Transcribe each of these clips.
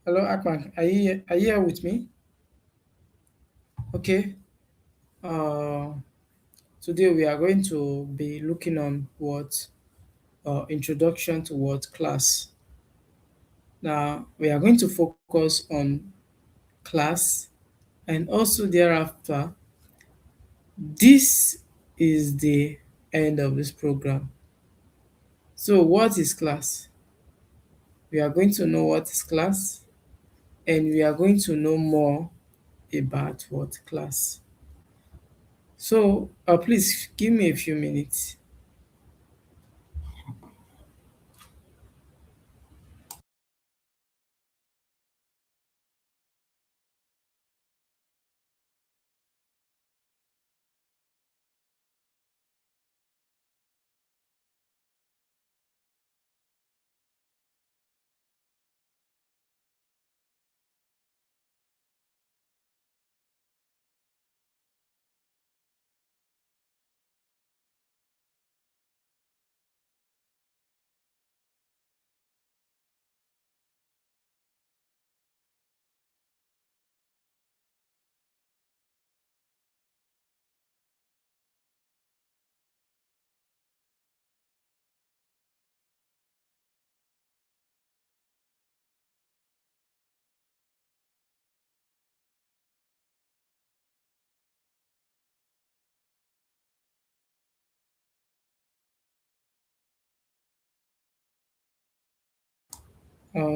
Hello, Akman. Are you here with me? Okay. Uh, Today we are going to be looking on what introduction to what class. Now we are going to focus on class, and also thereafter, this is the end of this program. So, what is class? We are going to know what is class, and we are going to know more about what class. So, please give me a few minutes.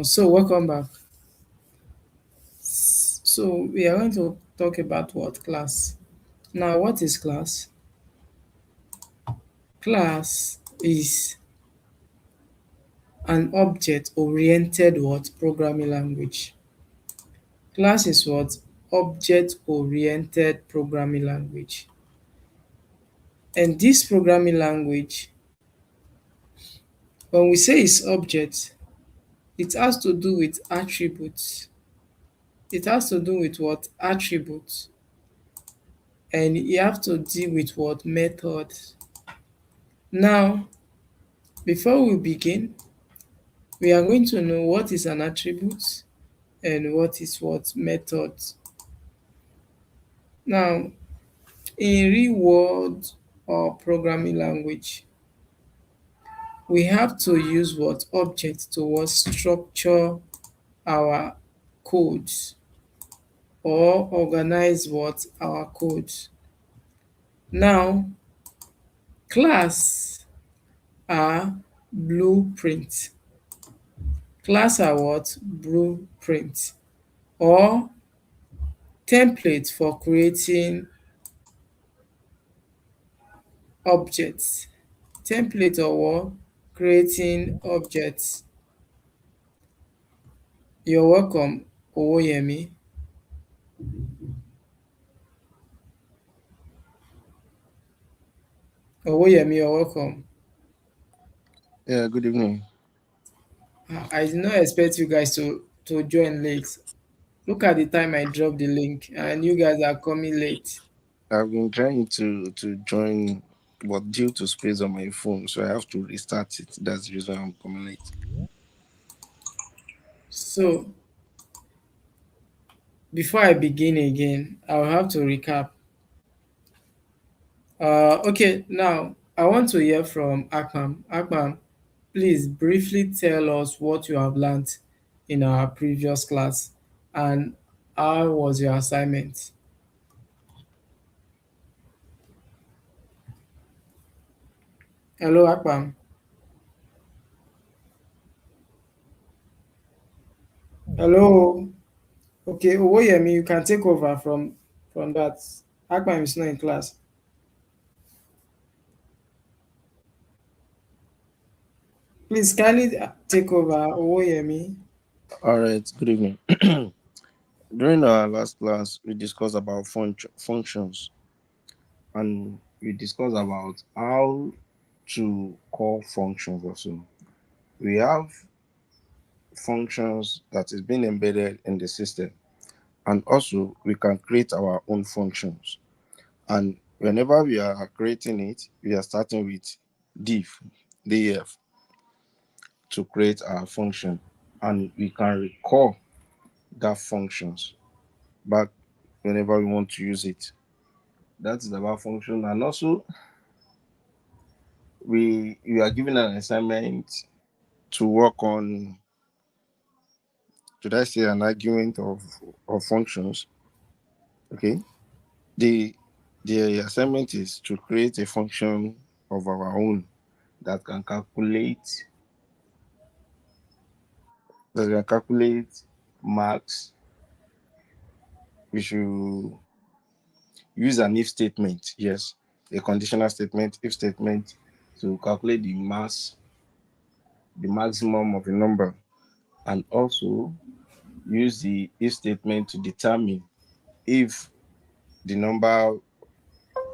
So, welcome back. So, we are going to talk about what class. Now, what is class? Class is an object-oriented what programming language. Class is what object-oriented programming language. And this programming language, when we say it's object, it has to do with attributes. It has to do with what attributes, and you have to deal with what methods. Now, before we begin, we are going to know what is an attribute and what is what method. Now, in real world or programming language, we have to use what object to what structure our codes or organize what our codes. Now, class are blueprint. Class are what blueprint or template for creating objects. Template or what creating objects. You're welcome, Owoyemi. Owoyemi, you're welcome. Yeah, good evening. I did not expect you guys to join late. Look at the time I dropped the link, and you guys are coming late. I've been trying to join, but due to space on my phone, so I have to restart it. That's the reason I'm coming late. So, before I begin again, I'll have to recap. Okay, now I want to hear from Akpam. Akpam, please briefly tell us what you have learned in our previous class and how was your assignment. Hello, Akpam. Hello. Okay, Owoyemi, you can take over from that. Akpam is not in class. Please kindly take over, Owoyemi. All right, good evening. During our last class, we discussed about functions, and we discussed about how to call functions also. We have functions that is being embedded in the system, and also we can create our own functions. And whenever we are creating it, we are starting with div, df, to create our function. And we can recall. that functions back whenever we want to use it. That is about function. And also we are given an assignment to work on, should I say, an argument of functions. Okay. The the assignment is to create a function of our own that can calculate marks. We should use an if statement, yes, a conditional statement, if statement, to calculate the maximum of a number, and also use the if statement to determine if the number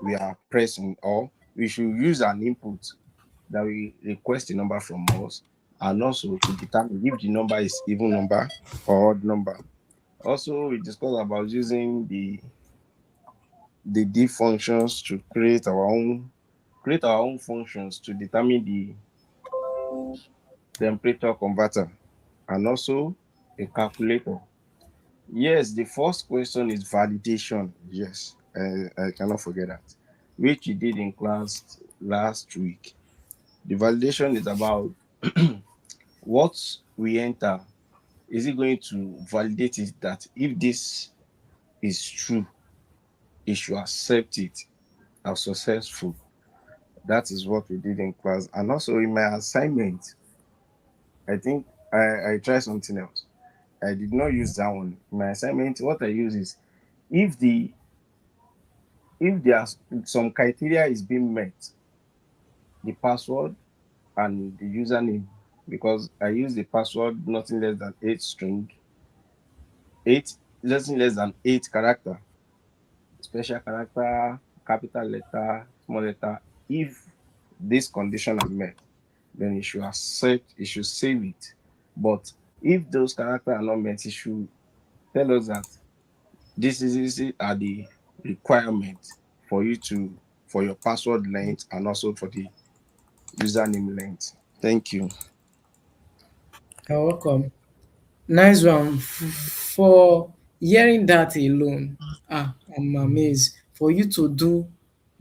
we are pressing, or we should use an input that we request a number from us, and also to determine if the number is even number or odd number. Also, we discussed about using the diff functions to create our own functions to determine the temperature converter, and also a calculator. Yes, the first question is validation. Yes, I cannot forget that, which you did in class last week. The validation is about what we enter. Is it going to validate it that if this is true, it should accept it as successful? That is what we did in class. And also in my assignment, I think I tried something else. I did not use that one. In my assignment, what I use is, if the if there's some criteria is being met, the password and the username, because I use the password nothing less than eight nothing less than eight character, special character, capital letter, small letter. If this condition are met, then it should accept, it should save it. But if those characters are not met, it should tell us that these are the requirements for you to, for your password length and also for the username length. Thank you. You're welcome. Nice one. For hearing that alone, I'm amazed. For you to do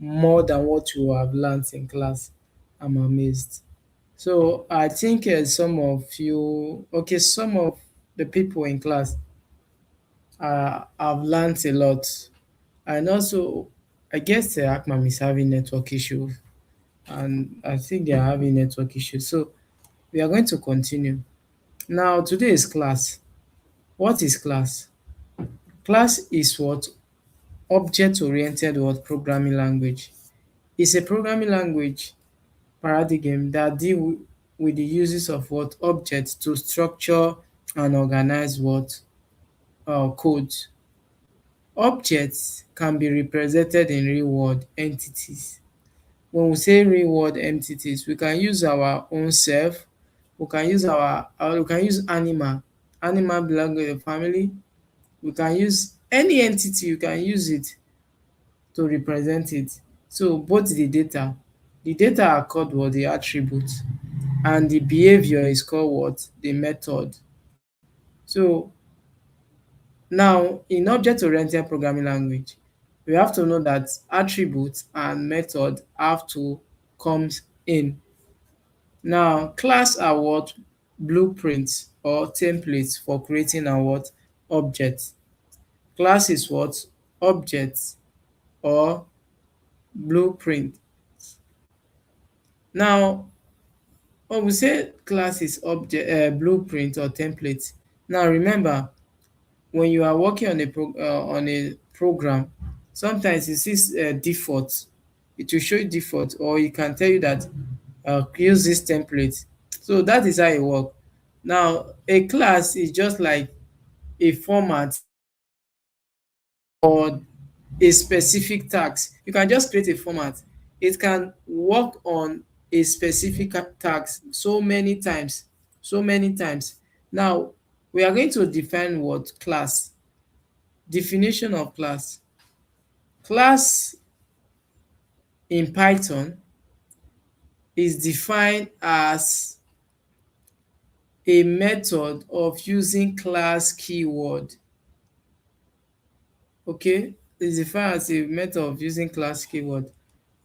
more than what you have learned in class, I'm amazed. So I think some of you, okay, some of the people in class have learned a lot. And also, I guess the Akmam is having network issue, and I think they are having network issues. So we are going to continue. Now, today is class. What is class? Class is what? Object-oriented what? Programming language. It's a programming language paradigm that deal with the uses of what? Objects to structure and organize what? Code. Objects can be represented in real-world entities. When we say real-world entities, we can use our own self, we can use animal belong to the family, we can use any entity, you can use it to represent it. So both the data are called what? The attributes, and the behavior is called what? The method. So now in object-oriented programming language, we have to know that attributes and method have to comes in. Now class are what? Blueprints or templates for creating a what? Object. Class is what? Objects or blueprint. Now when we say class is object blueprint or template, now remember, when you are working on a program, sometimes it sees default. It will show you default, or it can tell you that use this template. So that is how it works. Now a class is just like a format or a specific task. You can just create a format. It can work on a specific task so many times. Now we are going to define what? Class. Definition of class. Class in Python is defined as a method of using class keyword. Okay, it's defined as a method of using class keyword.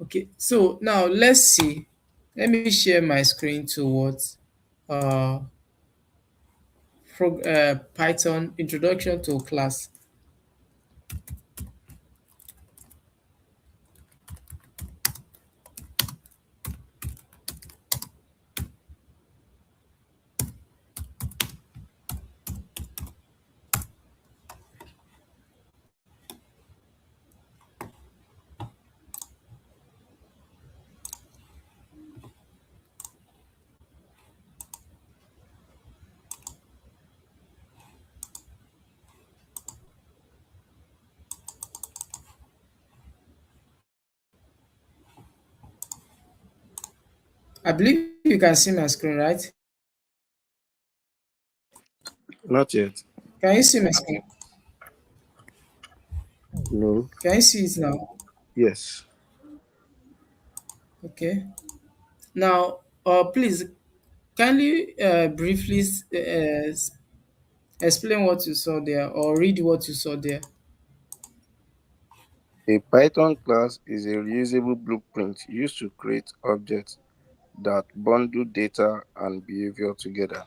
Okay, so now let's see. Let me share my screen to what uh, Python introduction to class. I believe you can see my screen, right? Not yet. Can you see my screen? No. Can you see it now? Yes. Okay. Now, please kindly briefly explain what you saw there or read what you saw there. A Python class is a reusable blueprint used to create objects that bundle data and behavior together.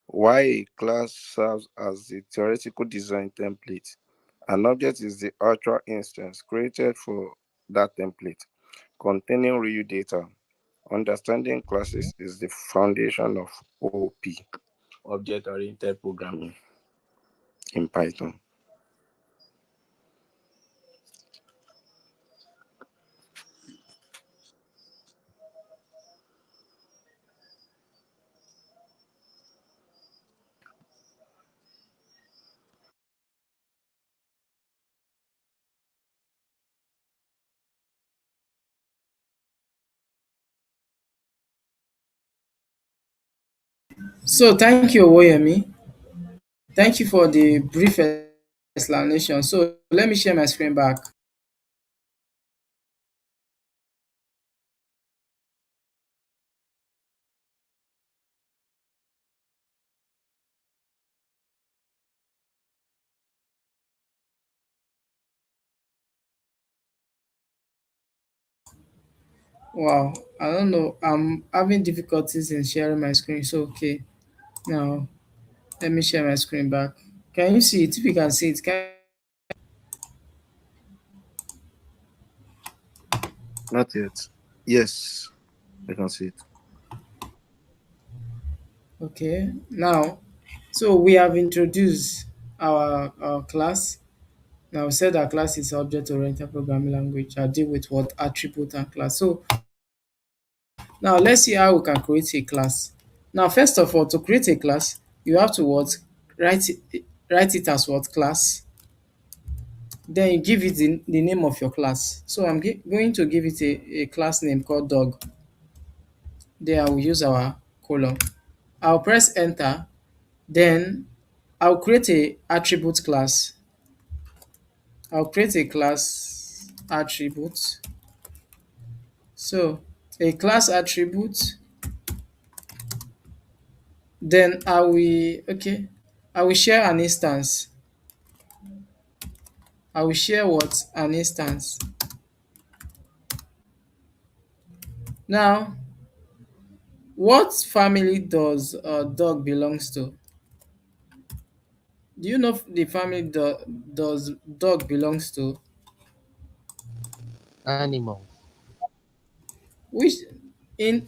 While a class serves as the theoretical design template, an object is the actual instance created for that template, containing real data. Understanding classes is the foundation of OOP, object oriented programming, in Python. So thank you, Owoyemi. Thank you for the brief explanation. So let me share my screen back. Wow, I don't know. I'm having difficulties in sharing my screen. So okay, now let me share my screen back. Can you see it? If you can see it, can Not yet. Yes, I can see it. okay. Now, so we have introduced our class. Now we said our class is object-oriented programming language. I deal with what attribute and class. So now let's see how we can create a class. Now, first of all, to create a class, you have to what write it as what class. Then you give it the name of your class. So I'm going to give it a class name called dog. Then I will use our colon. I'll press enter. Then I'll create a attribute class. I'll create a class attribute. So a class attribute. Then I will share an instance. I will share what? An instance. Now, what family does dog belongs to? Do you know the family does dog belongs to? Animal. Which in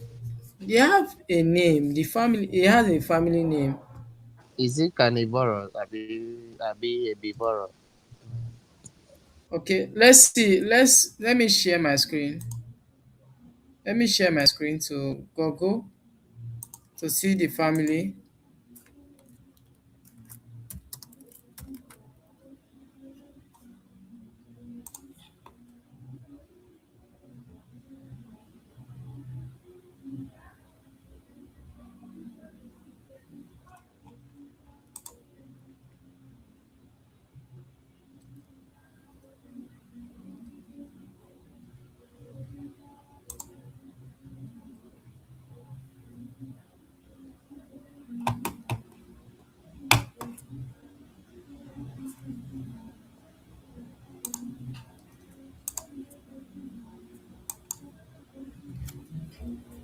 they have a name. The family it has a family name. Is it carnivorous? Abi herbivorous? Okay, let's see. Let me share my screen. Let me share my screen to Google to see the family.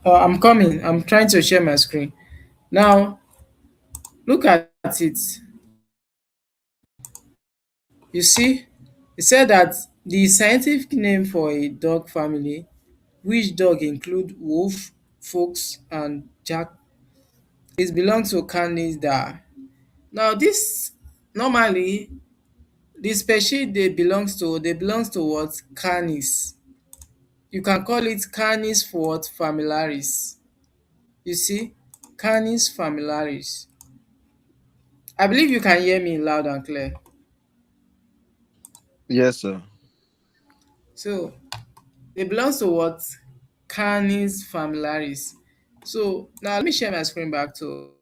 I'm coming. I'm trying to share my screen. Now, look at it. You see, it said that the scientific name for a dog family, which dog include wolf, fox, and jack, is belongs to Canidae. Now, this normally the species they belongs to what? Canis. You can call it Canis for what? Familiaris. You see, Canis familiaris. I believe you can hear me loud and clear. Yes, sir. So they belongs to what? Canis familiaris. So now let me share my screen back to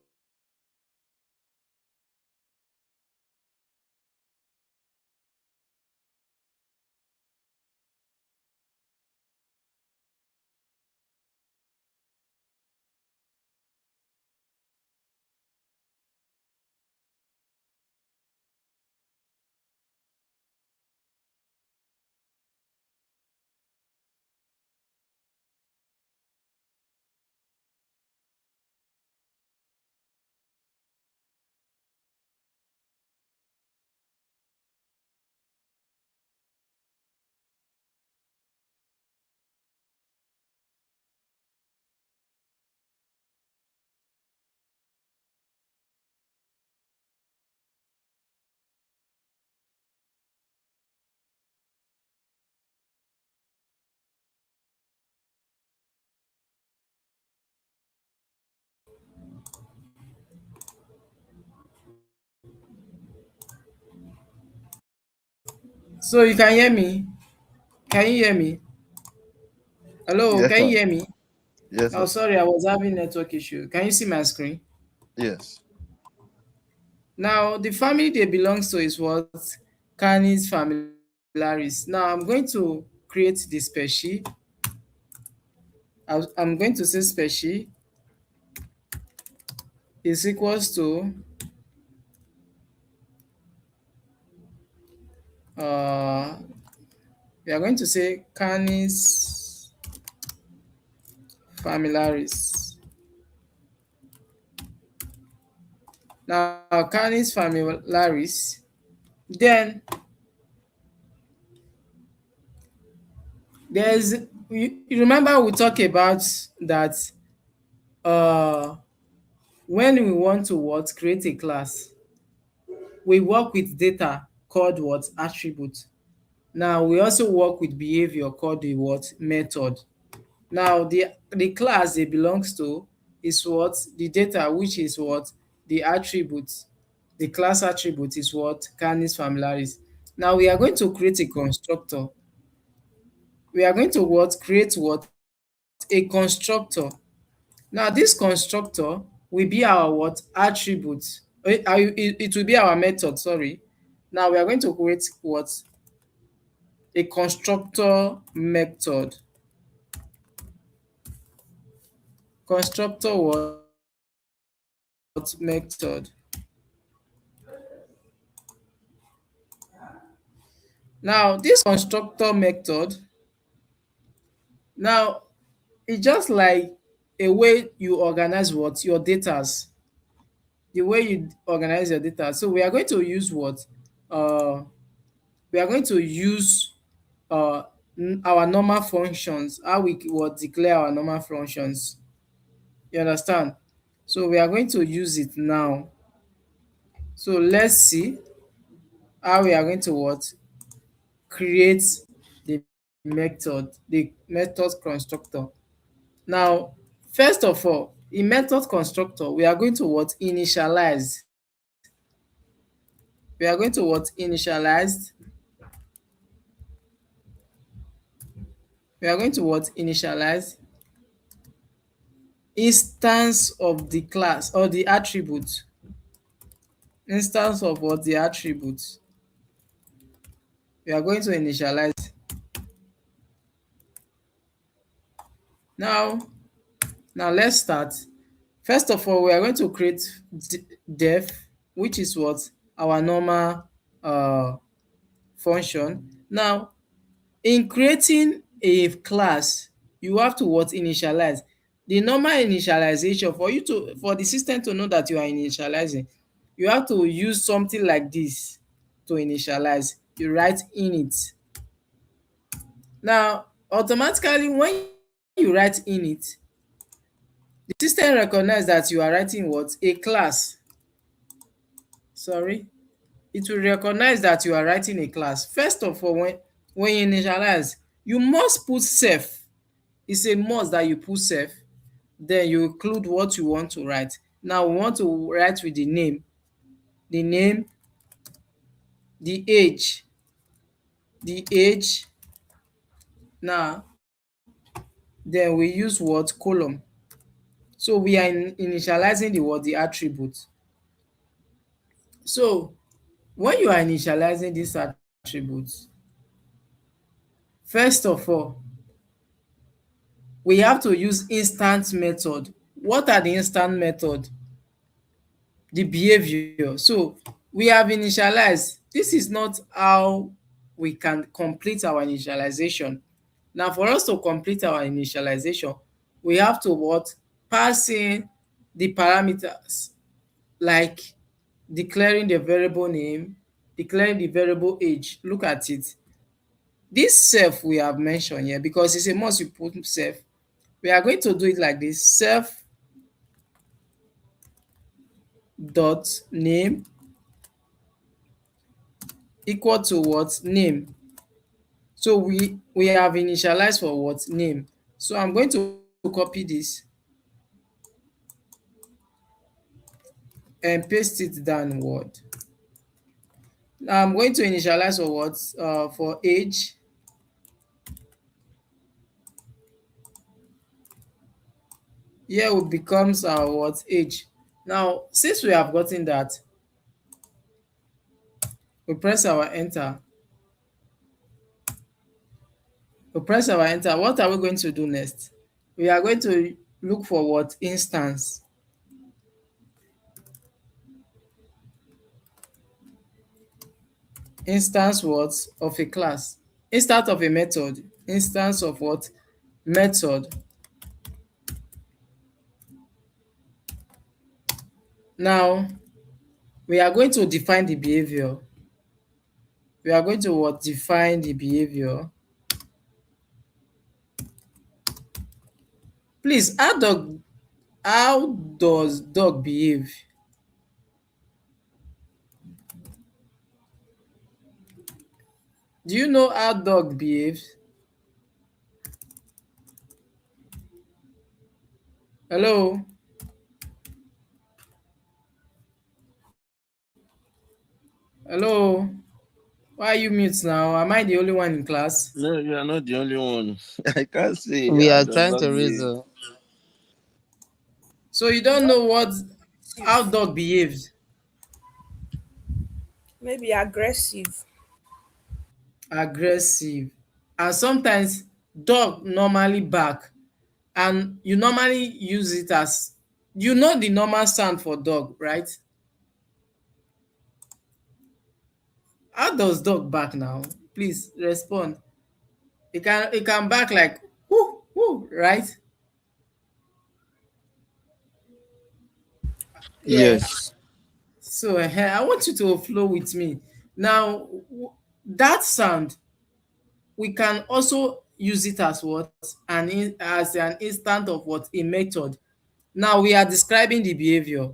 so you can hear me? Can you hear me? Hello, Yes, can you sir. hear me? Yes, Oh sir. sorry, I was having network issue. Can you see my screen? Yes. Now the family they belongs to is what? Canis familiaris. Now I'm going to create the species. I'm going to say species is equals to uh we are going to say Canis familiaris. Now Canis familiaris. Then there's you remember we talk about that uh when we want to what create a class, we work with data called what? Attribute. Now we also work with behavior called the what? Method. Now the class it belongs to is what? The data, which is what? The attribute. The class attribute is what? Canis familiaris. Now we are going to create a constructor. We are going to what? Create what? A constructor. Now this constructor will be our what? Attribute. It will be our method, sorry. Now we are going to create what? A constructor method. Constructor what? Method. Now this constructor method, now it's just like a way you organize what? Your datas. The way you organize your data. So we are going to use what? Uh, we are going to use uh, our normal functions. How we what declare our normal functions. You understand? So we are going to use it now. So let's see how we are going to what? Create the method constructor. Now, first of all, in method constructor, we are going to what? Initialize. We are going to what? Initialize. We are going to what? Initialize instance of the class or the attribute. Instance of what? The attribute. We are going to initialize. Now, now let's start. First of all, we are going to create def, which is what? Our normal uh, function. Now, in creating a class, you have to what? Initialize. The normal initialization, for the system to know that you are initializing, you have to use something like this to initialize. You write init. Now, automatically when you write init, the system recognize that you are writing what? A class. Sorry. It will recognize that you are writing a class. First of all, when you initialize, you must put self. It's a must that you put self. Then you include what you want to write. Now we want to write with the name, the age, the age. Now, then we use what? Column. So we are initializing the what? The attribute. So when you are initializing these attributes, first of all, we have to use instant method. What are the instant method? The behavior. So we have initialized. This is not how we can complete our initialization. Now, for us to complete our initialization, we have to what? Pass in the parameters, like declaring the variable name, declaring the variable age. Look at it. This self we have mentioned here, because it's a must you put self. We are going to do it like this: self dot name equal to what? Name. So we have initialized for what? Name. So I'm going to copy this and paste it down in Word. Now I'm going to initialize for what? For age. Here it becomes our what? Age. Now, since we have gotten that, we press our enter. We press our enter. What are we going to do next? We are going to look for what? Instance. Instance what? Of a class. Instance of a method. Instance of what? Method. Now, we are going to define the behavior. We are going to what? Define the behavior. Please, how does dog behave? Do you know how dog behaves? Hello? Hello? Why are you mute now? Am I the only one in class? No, you are not the only one. I can't say We how are does trying dog to behave. reason. So you don't Dog know how active, dog behaves? maybe aggressive. Aggressive. And sometimes dog normally bark, and you normally use it as, you know, the normal sound for dog, right? How does dog bark now? Please respond. It can bark like whoo whoo, right? Yes. So I want you to flow with me. Now, that sound, we can also use it as what? As an instant of what? A method. Now we are describing the behavior.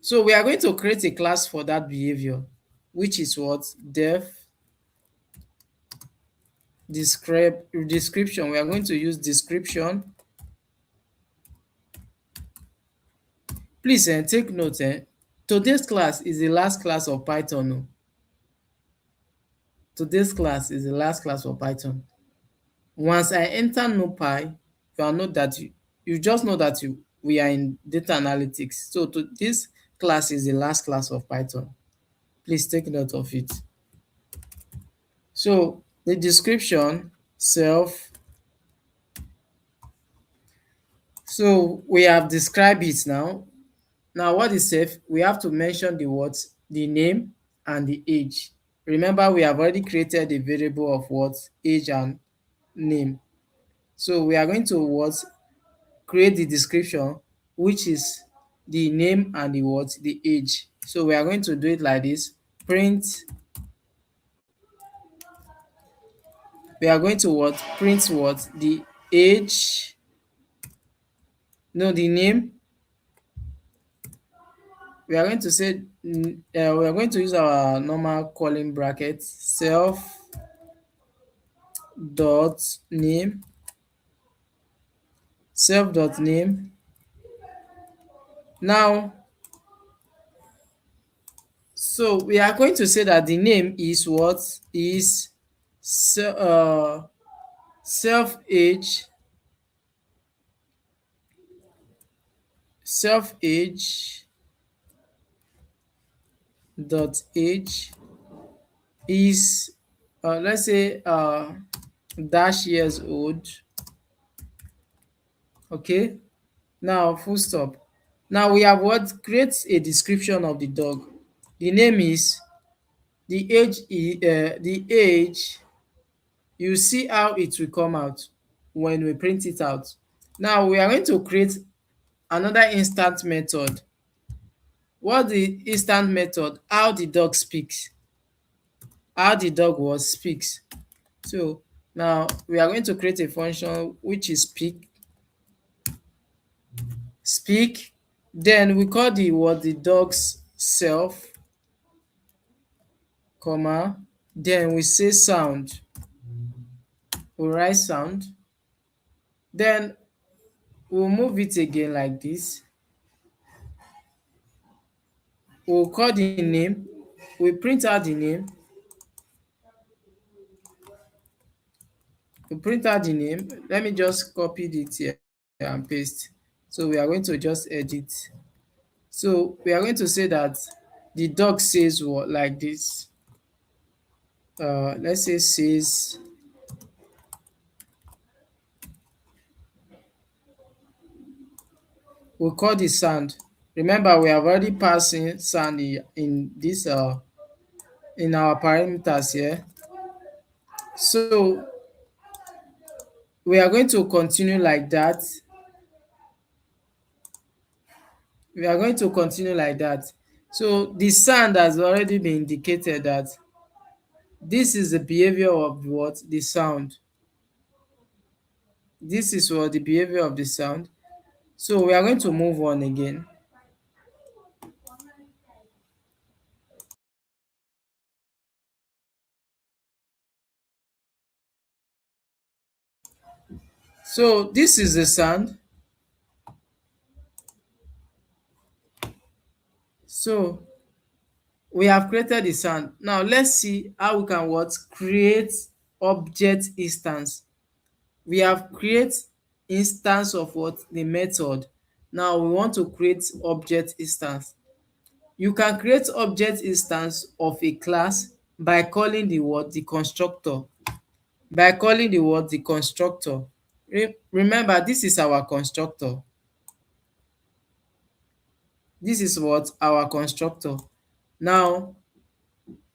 So we are going to create a class for that behavior, which is what? Def description. We are going to use description. Please take note. Today's class is the last class of Python. Oh. Today's class is the last class of Python. Once I enter NumPy, you will know that you just know that we are in data analytics. So this class is the last class of Python. Please take note of it. So the description self. So we have described it now. Now what is self? We have to mention the words, the name and the age. Remember, we have already created a variable of what? Age and name. So we are going to what? Create the description, which is the name and the what? The age. So we are going to do it like this. Print. We are going to what? Print what? The age. No, the name. We are going to say we are going to use our normal calling bracket, self dot name, self dot name. Now, so we are going to say that the name is what? Is self age, self age dot age is let's say dash years old. Okay, now full stop. Now we have what? Create a description of the dog. The name is, the age. You see how it will come out when we print it out. Now we are going to create another instant method. What the instant method? How the dog speaks. How the dog was speaks. So now we are going to create a function which is speak. Then we call the what? The dog's self, comma. Then we say sound. We write sound. Then we'll move it again like this. We'll call the name. We print out the name. We print out the name. Let me just copy it here and paste. So we are going to just edit. So we are going to say that the dog says what? Like this. Let's say says. We'll call the sound. Remember, we have already passed in sound in this in our parameters here. So we are going to continue like that. We are going to continue like that. So the sound has already been indicated that this is the behavior of what? The sound. This is what the behavior of the sound. So we are going to move on again. So this is the sound. So we have created the sound. Now let's see how we can what? Create object instance. We have create instance of what? The method. Now we want to create object instance. You can create object instance of a class by calling the what? The constructor. By calling the what? The constructor. Remember, this is our constructor. This is what? Our constructor. Now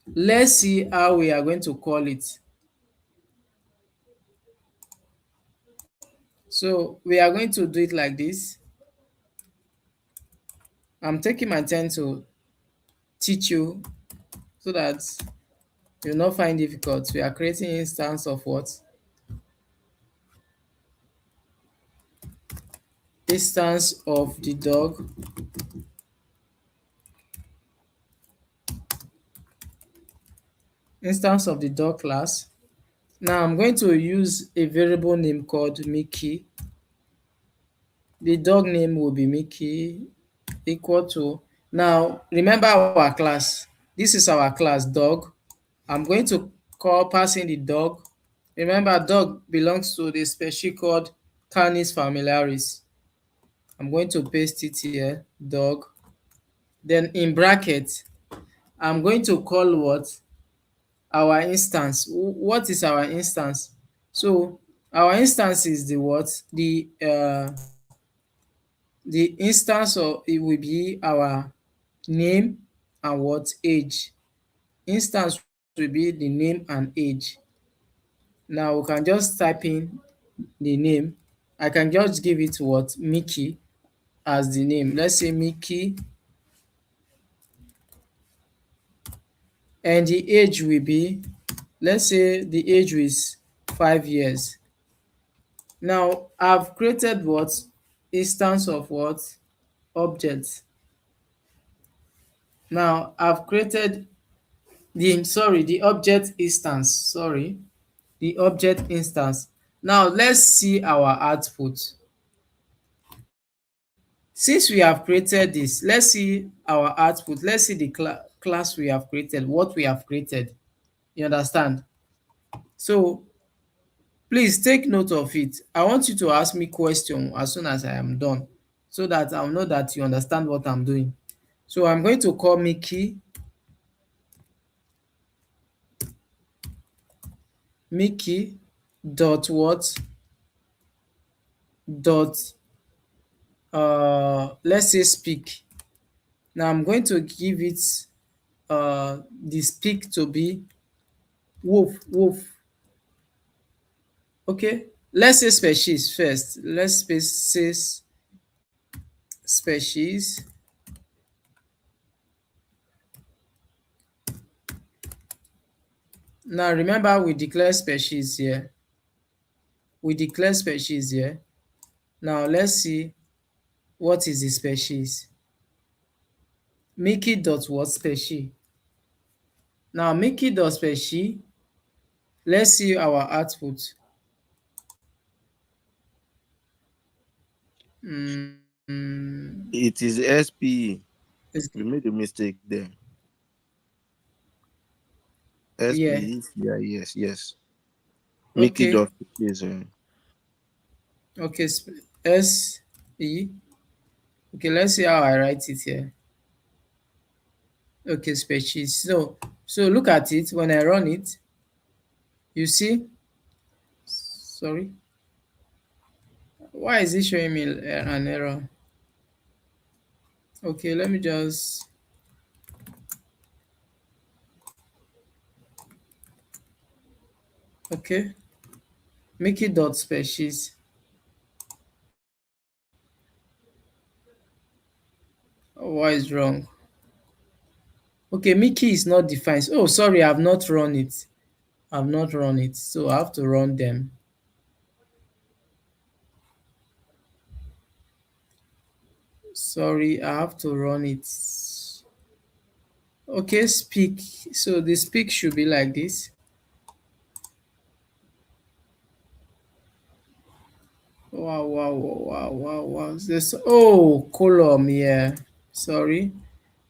let's see how we are going to call it. So we are going to do it like this. I'm taking my time to teach you so that you'll not find difficult. We are creating instance of what? Instance of the dog. Instance of the dog class. Now I'm going to use a variable name called Mickey. The dog name will be Mickey, equal to. Now remember our class. This is our class dog. I'm going to pass in the dog. Remember, dog belongs to the species called Canis familiaris. I'm going to paste it here, dog. Then in bracket, I'm going to call what? Our instance. What is our instance? So our instance is the what? The instance of it will be our name and what? Age. Instance will be the name and age. Now we can just type in the name, I can just give it what Mickey as the name. Let's say Mickey, and the age will be, let's say the age is 5 years. Now I've created what instance of what object. Now I've created the object instance. Sorry, the object instance. Now let's see our output. Since we have created this, let's see our output. Let's see the class we have created, what we have created. You understand? So please take note of it. I want you to ask me question as soon as I am done, so that I'll know that you understand what I'm doing. So I'm going to call Mickey dot what dot let's say speak. Now I'm going to give it the speak to be wolf wolf. Okay, let's say species first. Let's say species. Now remember, we declare species here. We declare species here. Now let's see what is the species. Mickey dot what species. Now Mickey dot species. Let's see our output. It is SPE. Is- We made a mistake there. yeah. SPE. Yeah, yes. Mickey Okay. dot is Okay. S-E. Okay, let's see how I write it here. Okay, species. So look at it. When I run it, you see, sorry, why is it showing me an error? Okay, let me just, okay, Mickey dot species. Oh, why is wrong? Okay, Mickey is not defined. Oh, sorry, I've not run it. I've not run it, so I have to run them. Sorry, I have to run it. Okay, speak. So the speak should be like this. Wow. This, oh, column, yeah. Sorry.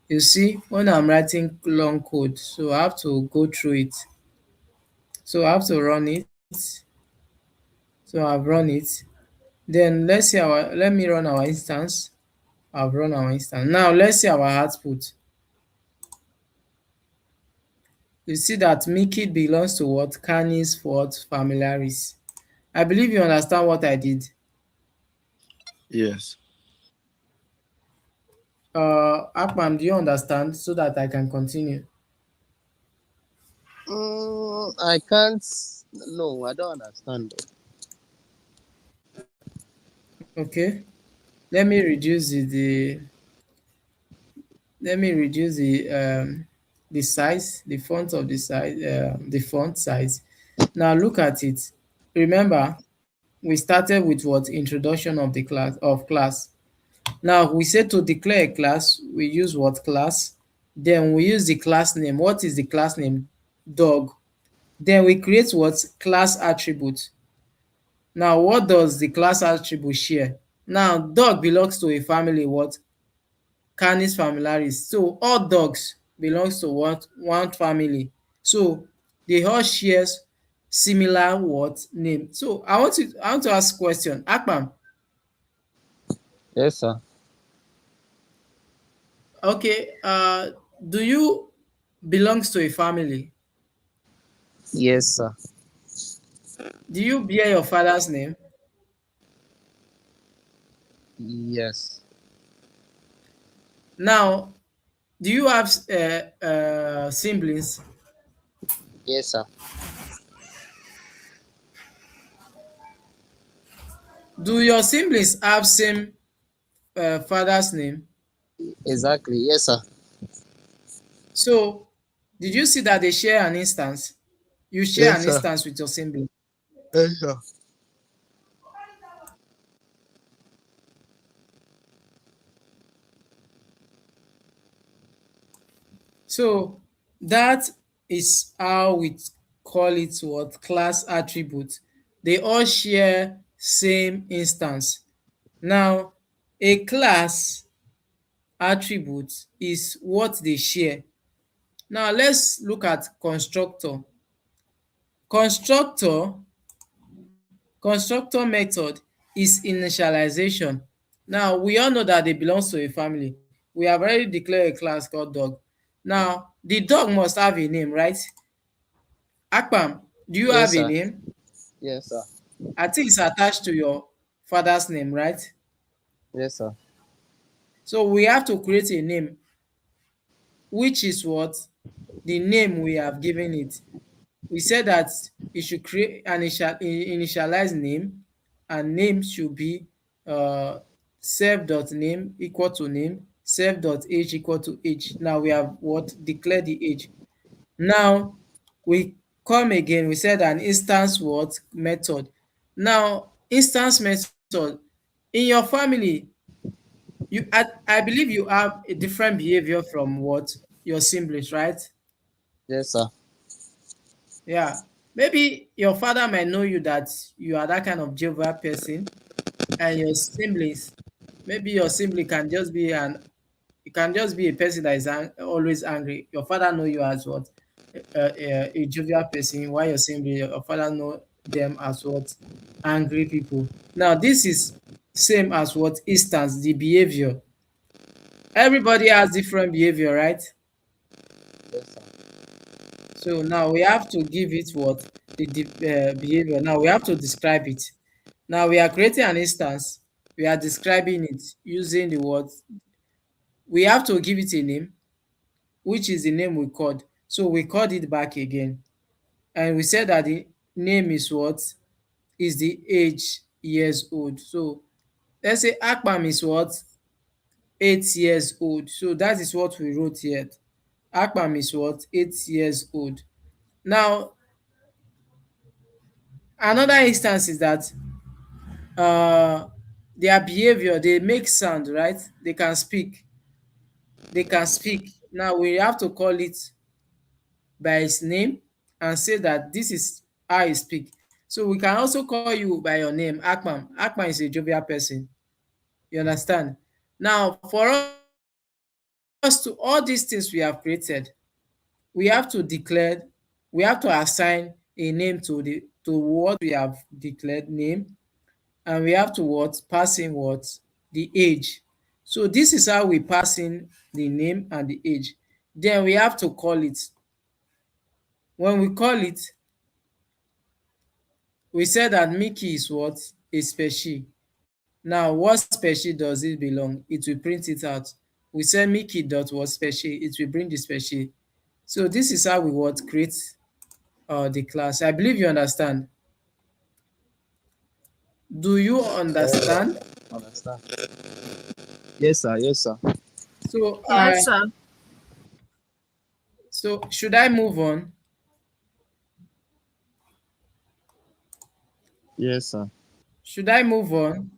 You see, when I'm writing long code, so I have to go through it. So I have to run it. So I've run it. Then let me run our instance. I've run our instance. Now let's see our output. You see that Mickey belongs to what? Canis what familiaris. I believe you understand what I did. yes. Akman, do you understand so that I can continue? I can't. No, I don't understand. Okay. Let me reduce let me reduce the size, the font of the font size. Now look at it. Remember, we started with what? Introduction of the class. Now we said to declare a class, we use what class? Then we use the class name. What is the class name? Dog. Then we create what? Class attribute. Now what does the class attribute share? Now dog belongs to a family what? Canis familiaris. So all dogs belongs to what? One family. So they all shares similar what? Name. So I want to ask question. Akpam, Yes, sir. okay, do you belongs to a family? Yes, sir. Do you bear your father's name? Yes. Now, do you have siblings? Yes, sir. Do your siblings have same father's name? Exactly. Yes, sir. So, did you see that they share an instance? You share Yes, an sir. instance with your sibling. Yes, sir. So, that is how we call it what class attribute. They all share same instance. Now, a class attribute is what they share. Now, let's look at constructor. Constructor constructor method is initialization. Now, we all know that they belong to a family. We have already declared a class called dog. Now, the dog must have a name, right? Akpam, do you Yes, have a sir. name? Yes, sir. I think it's attached to your father's name, right? Yes, sir. So we have to create a name, which is what? The name we have given it. We said that you should create an initialized name, and name should be uh, self.name equal to name, self.age equal to age. Now we have what? Declare the age. Now we come again, we said an instance what? Method. Now, instance method, in your family, I believe you have a different behavior from what? Your siblings, right? Yes, sir. Yeah. Maybe your father might know you that you are that kind of jovial person, and your siblings, maybe your sibling can just be an you can just be a person that is always angry. Your father know you as what? A jovial person, while your father know them as what? Angry people. Now, this is same as what? Instance, the behavior. Everybody has different behavior, right? Yes, sir. So now we have to give it what? The behavior. Now we have to describe it. Now we are creating an instance. We are describing it using the word. We have to give it a name, which is the name we called. So we called it back again. And we said that the name is what? Is the age years old. So let's say Akpam is what? 8 years old. So that is what we wrote here. Akpam is what? 8 years old. Now, another instance is that uh their behavior, they make sound, right? They can speak. Now we have to call it by his name and say that this is how he speak. So we can also call you by your name, Akman. Akman is a jovial person. You understand? Now, for us to all these things we have created, we have to declare, we have to assign a name to what we have declared name, and we have to what? Pass in what? The age. So this is how we pass in the name and the age. Then we have to call it. When we call it, we said that Mickey is what? A species. Now, what species does it belong? It will print it out. We say Mickey dot what species, it will bring the species. So this is how we what? Create the class. I believe you understand. Do you understand? Understand? Yes, sir. Yes, sir. So Yes, sir. should I move on? Yes, sir. Should I move on?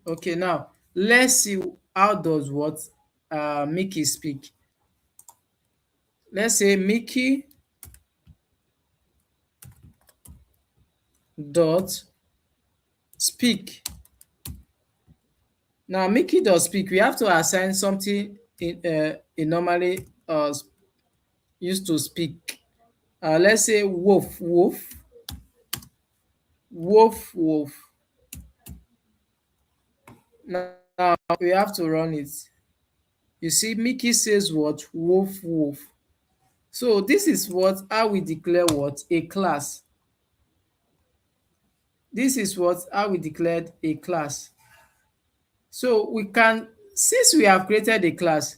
Okay, now let's see how does what Mickey speak. Let's say Mickey dot speak. Now Mickey does speak. We have to assign something in normally used to speak. Let's say wolf, wolf, wolf, wolf. Now we have to run it. You see, Mickey says what? Wolf, wolf. So this is what how we declare what? A class. This is what how we declared a class. So we can, since we have created a class,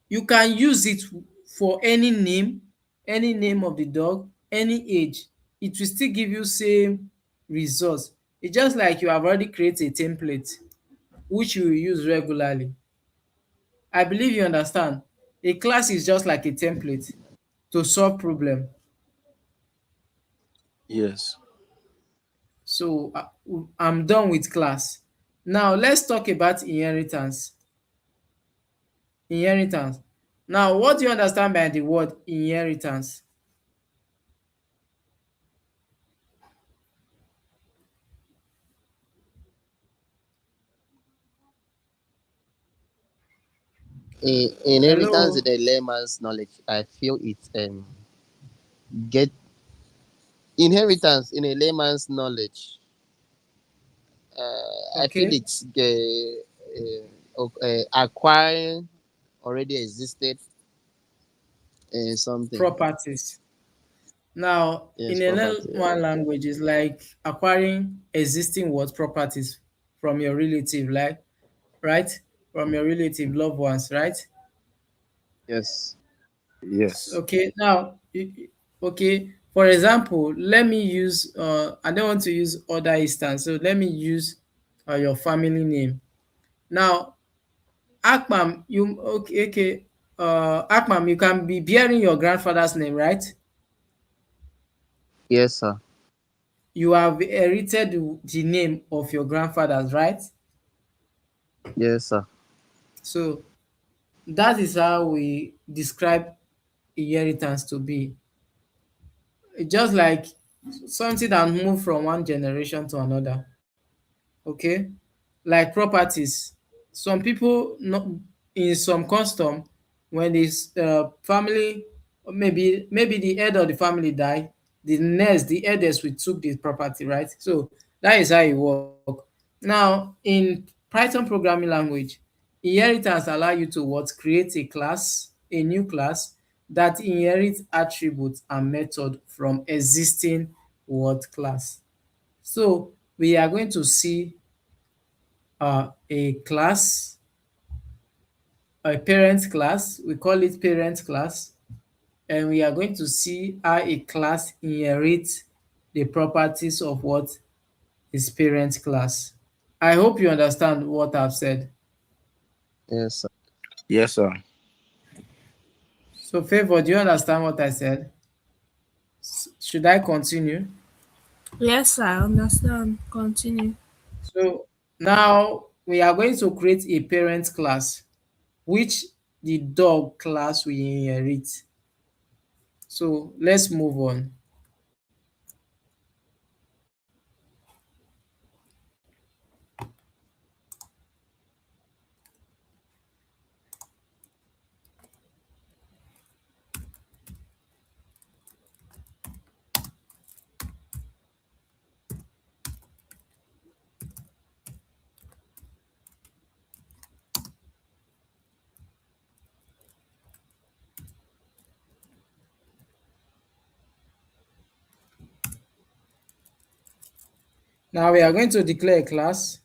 you can use it for any name of the dog, any age. It will still give you same results. It's just like you have already created a template which you will use regularly. I believe you understand. A class is just like a template to solve problem. Yes. So I'm done with class. Now let's talk about inheritance. Inheritance. Now, what do you understand by the word inheritance? Inheritance Hello? in a layman's knowledge. I feel it get inheritance in a layman's knowledge. I feel Okay. it's acquiring already existed something. Properties. Now, Yes, in another property. one language, is like acquiring existing what properties from your relative, like, right? From your relative, loved ones, right? Yes. Yes. Okay. Now, okay. For example, let me use. I don't want to use other instance, so let me use your family name. Now, Akpam, you okay? Okay. Akpam, you can be bearing your grandfather's name, right? Yes, sir. You have inherited the name of your grandfathers, right? Yes, sir. So that is how we describe inheritance to be. It's just like something that move from one generation to another. Okay, like properties. Some people not in some custom, when this family, maybe the head of the family die, the elders will took the property, right? So that is how it work. Now in Python programming language, inheritance allow you to what create a new class that inherits attributes and method from existing what class. So we are going to see a class, a parent class. We call it parent class, and we are going to see how a class inherits the properties of what is parent class. I hope you understand what I've said. Yes, sir. Yes, sir. So, Favor, do you understand what I said? Should I continue? Yes, I understand. Continue. So, now we are going to create a parent class, which the dog class will inherit. So, let's move on. Now we are going to declare a class.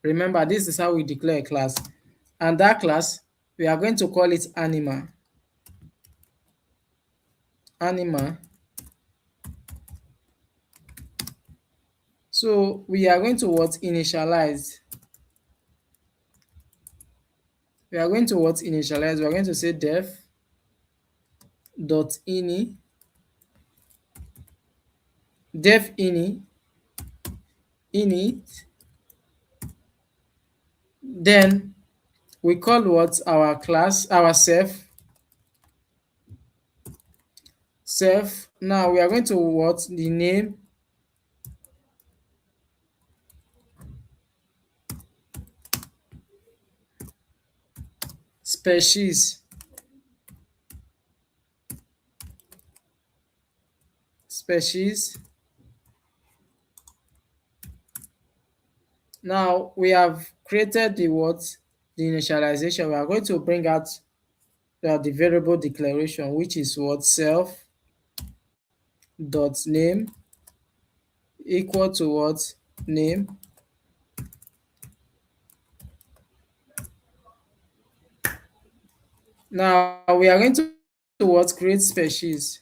Remember, this is how we declare a class. And that class, we are going to call it animal. Animal. So we are going to what? Initialize. We are going to what? Initialize. We are going to say def dot ini, def ini, init. Then we call what? Our class, our self. Now we are going to what? The name, species, species. Now we have created the what? The initialization. We are going to bring out the variable declaration, which is what? Self dot name equal to what? Name. Now we are going to what? Create species.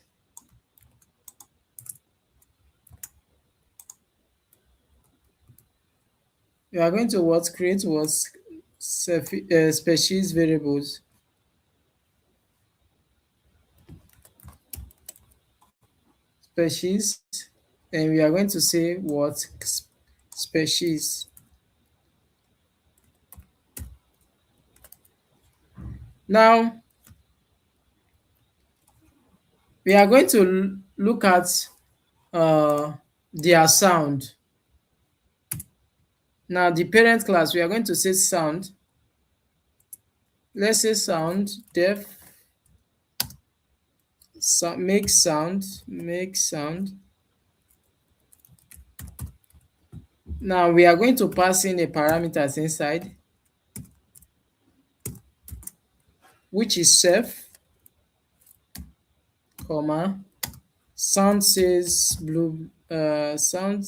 We are going to what? Create what? Species variables. Species. And we are going to say what? Species. Now, we are going to look at their sound. Now, the parent class, we are going to say sound. Let's say sound, def, make sound. Now, we are going to pass in a parameters inside, which is self, comma, sound says blue, sound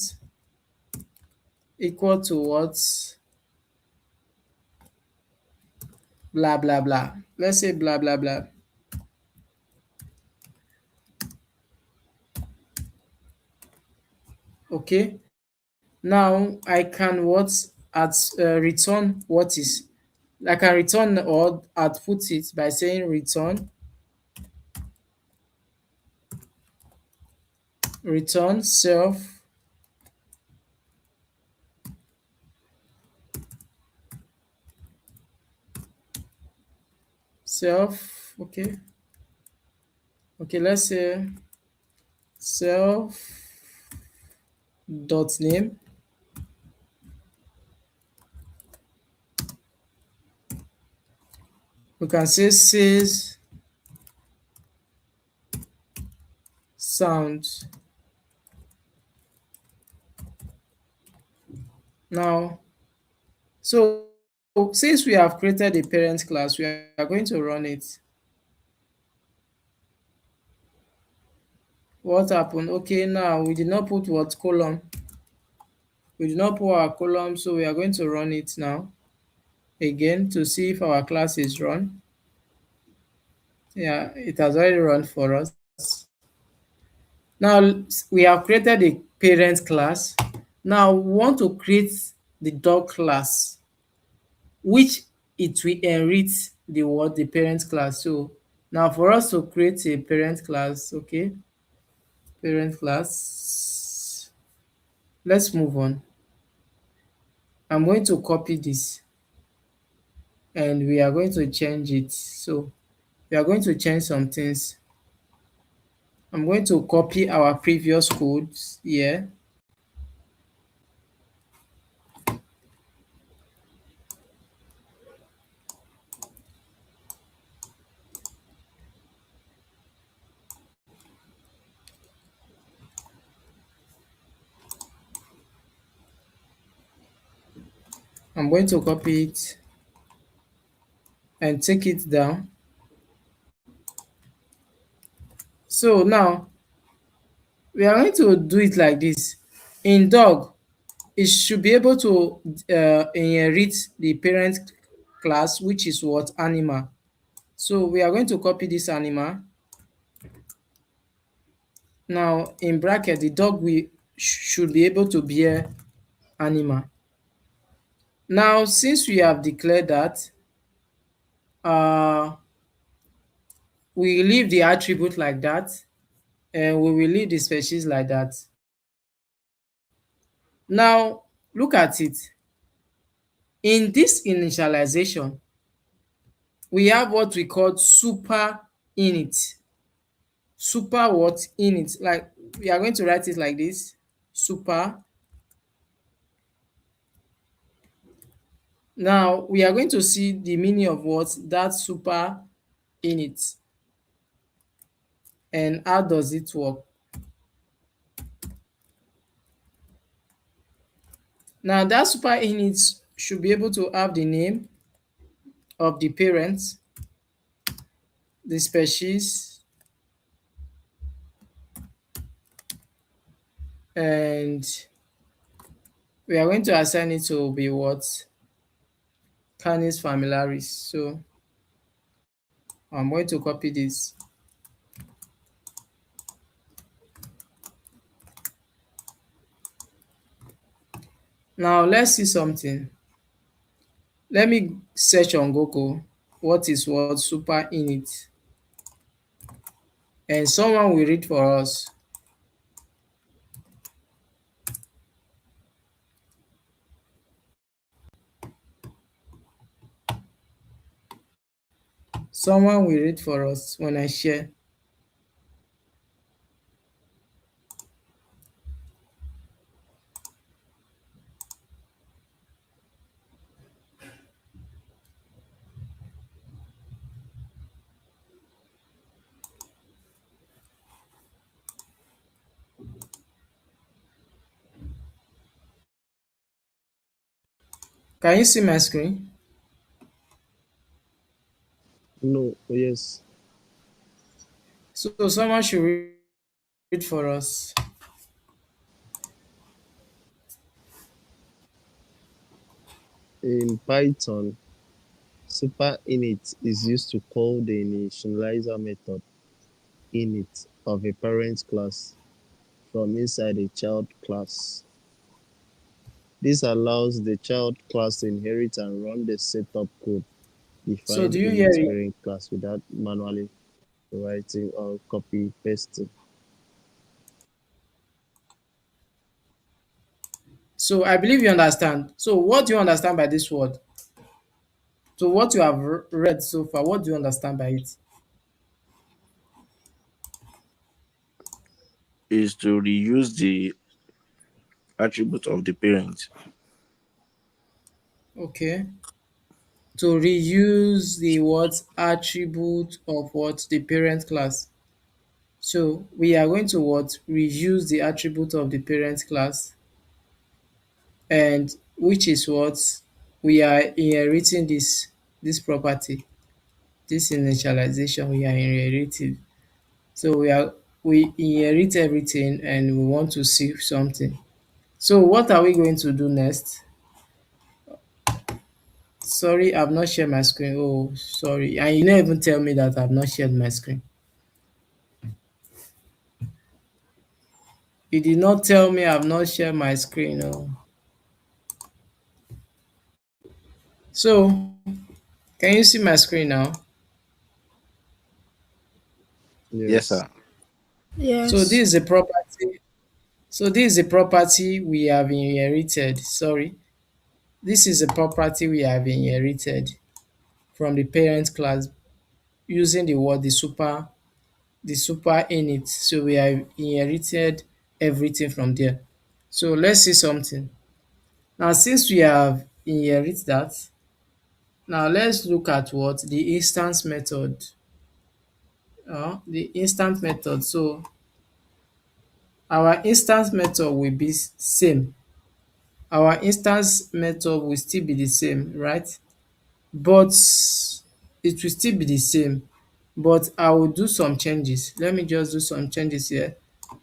equal to what? Blah, blah, blah. Let's say blah, blah, blah. Okay. Now I can what at return what is. I can return or output it by saying return self. Okay. Okay, let's say self dot name. We can say sys sound. Now, so since we have created a parent class, we are going to run it. What happened? Okay, now we did not put what column. We did not put our column, so we are going to run it now again to see if our class is run. Yeah, it has already run for us. Now we have created a parent class. Now we want to create the dog class, which it will inherit the parent class. So now for us to create a parent class, okay, parent class, let's move on. I'm going to copy this and we are going to change it. So we are going to change some things. I'm going to copy our previous codes here. I'm going to copy it and take it down. So now we are going to do it like this. In dog, it should be able to inherit the parent class, which is what? Animal. So we are going to copy this animal. Now in bracket, the dog should be able to bear animal. Now since we have declared that, we leave the attribute like that and we will leave the species like that. Now look at it. In this initialization, we have what we call super init. Super what? Init. Like we are going to write it like this. Super. Now we are going to see the meaning of what that super init and how does it work. Now that super init should be able to have the name of the parent, the species, and we are going to assign it to be what? Canis familiaris. So I'm going to copy this. Now let's see something. Let me search on Google what is what super init, and someone will read for us. Someone will read for us when I share. Can you see my screen? No, yes. So someone should read for us. In Python, super init is used to call the initializer method init of a parent class from inside a child class. This allows the child class to inherit and run the setup code So defined do you in hear its it? parent class without manually writing or copy pasting. So I believe you understand. So what do you understand by this word? So what you have read so far, what do you understand by it? Is to reuse the attribute of the parent. Okay. To reuse the what attribute of what the parent class. So we are going to what reuse the attribute of the parent class, and which is what we are inheriting this property, this initialization we are inheriting. So we inherit everything and we want to see something. So what are we going to do next? Sorry, I've not shared my screen. Oh, sorry. And you didn't even tell me that I've not shared my screen. You did not tell me I've not shared my screen. Oh. So, can you see my screen now? Yes, Yes. sir. So Yes. this is a property. So this is a property we have inherited. Sorry. This is a property we have inherited from the parent class using the word the super init. So we have inherited everything from there. So let's see something. Now since we have inherit that, now let's look at what the instance method. The instance method. So our instance method will be same. Our instance method will still be the same, right? But it will still be the same, but I will do some changes. Let me just do some changes here.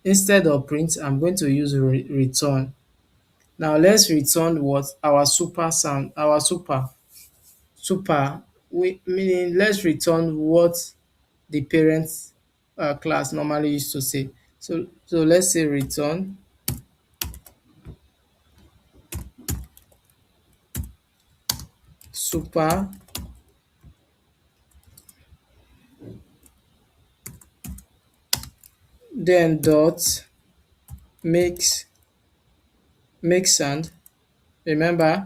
Instead of print, I'm going to use return. Now let's return what our super, we meaning let's return what the parent class normally used to say. So let's say return super, then dot makes make sound. Remember,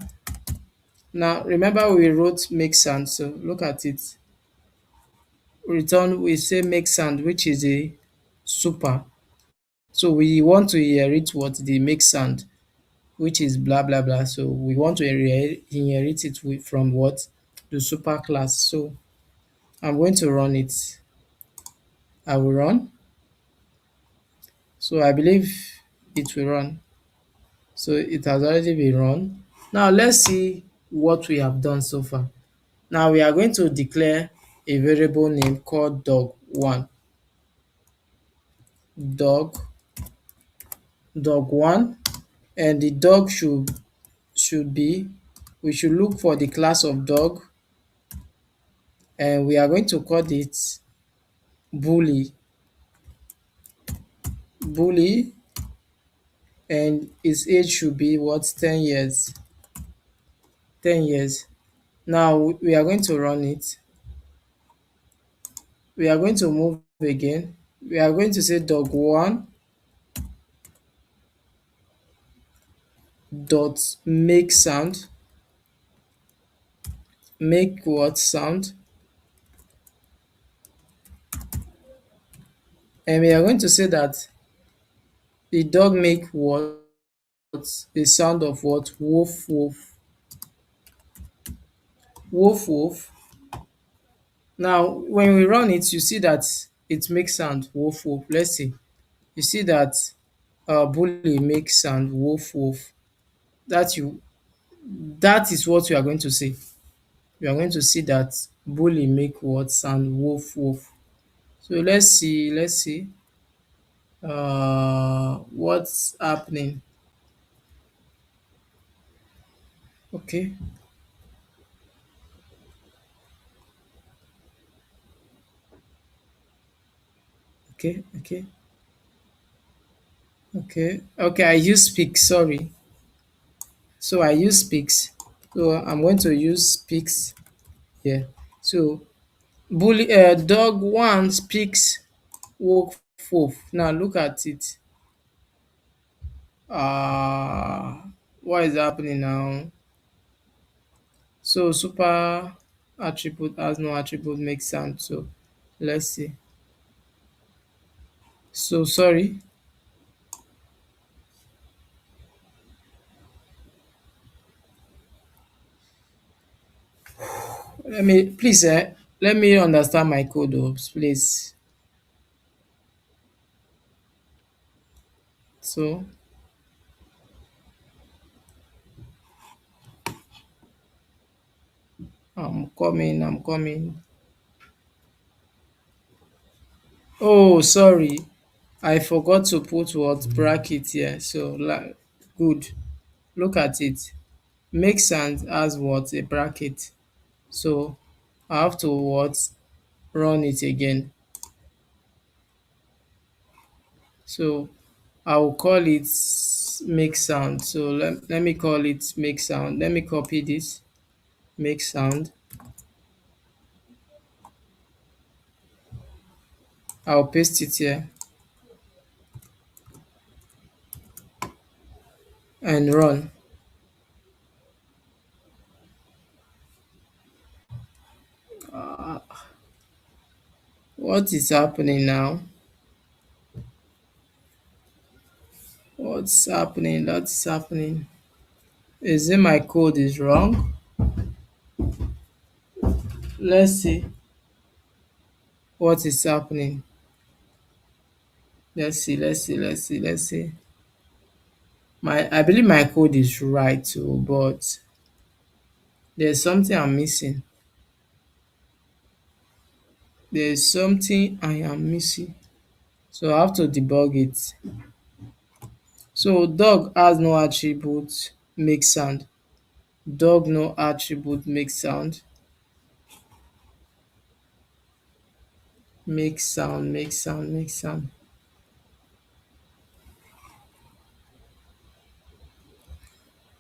now remember we wrote make sound, so look at it. Return we say make sound, which is a super. So we want to inherit what the make sound, which is blah blah blah. So we want to inherit it from what the super class. So I'm going to run it. I will run. So I believe it will run. So it has already been run. Now let's see what we have done so far. Now we are going to declare a variable name called dog1. Dog dog1, and the dog should be, we should look for the class of dog, and we are going to call it bully. Bully, and his age should be what? 10 years. 10 years. Now we are going to run it. We are going to move again. We are going to say dog one dot make sound. Make what sound? And we are going to say that the dog make what? The sound of what? Woof woof. Woof woof. Now when we run it, you see that it makes sound woof woof. Let's see. You see that bully makes sound woof woof. That you that is what you are going to say. You are going to see that bully make what sound woof woof. So let's see what's happening. Okay, okay, okay. I use speak, sorry. So I use speaks. So I'm going to use speaks here. So bully dog one speaks woof woof. Now look at it. What is happening now? So super attribute has no attribute makes sound. So let's see. So sorry. Let me please let me understand my code please. So I'm coming. Oh sorry. I forgot to put what bracket here. So like good. Look at it. Make sound has what? A bracket. So I have to what? Run it again. So I will call it make sound. So let me call it make sound. Let me copy this make sound. I'll paste it here and run. What is happening now? What's happening? That's happening. Is it my code is wrong? Let's see what is happening. Let's see. My I believe my code is right too, but there's something I'm missing. There's something I am missing. So I have to debug it. So dog has no attribute make sound. Dog no attribute make sound. Make sound.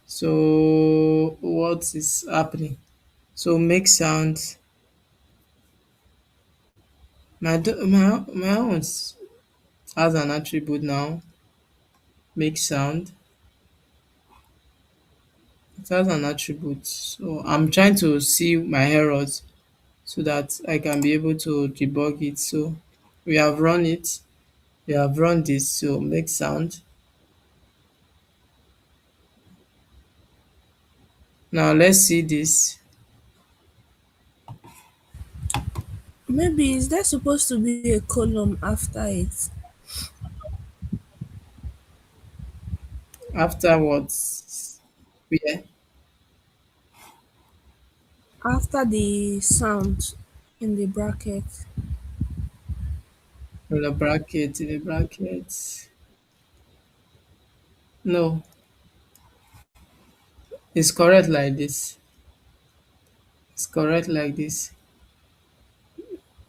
So what is happening? So make sound. My own has an attribute now. Make sound. It has an attribute. So I'm trying to see my errors so that I can be able to debug it. So we have run it. We have run this. So make sound. Now let's see this. Maybe is there supposed to be a column after it? Afterwards, yeah, After the sound in the bracket. in the bracket. No, it's correct like this. It's correct like this.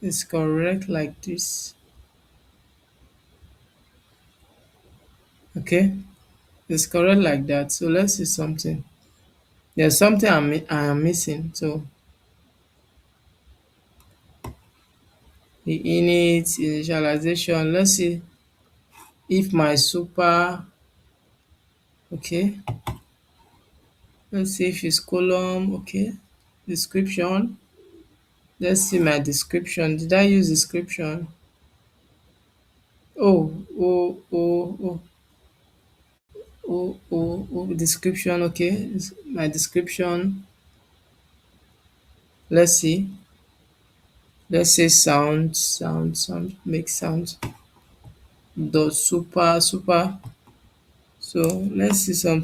It's correct like this. Okay. It's correct like that. So let's see something. There's something I am missing. So the init initialization. Let's see if my super. Okay. Let's see if it's column. Okay. Description. Let's see my description. Did I use description? Oh, oh, oh, oh, description. Okay. My description. Let's see. Let's say sound, make sound. Dot super. So let's see something.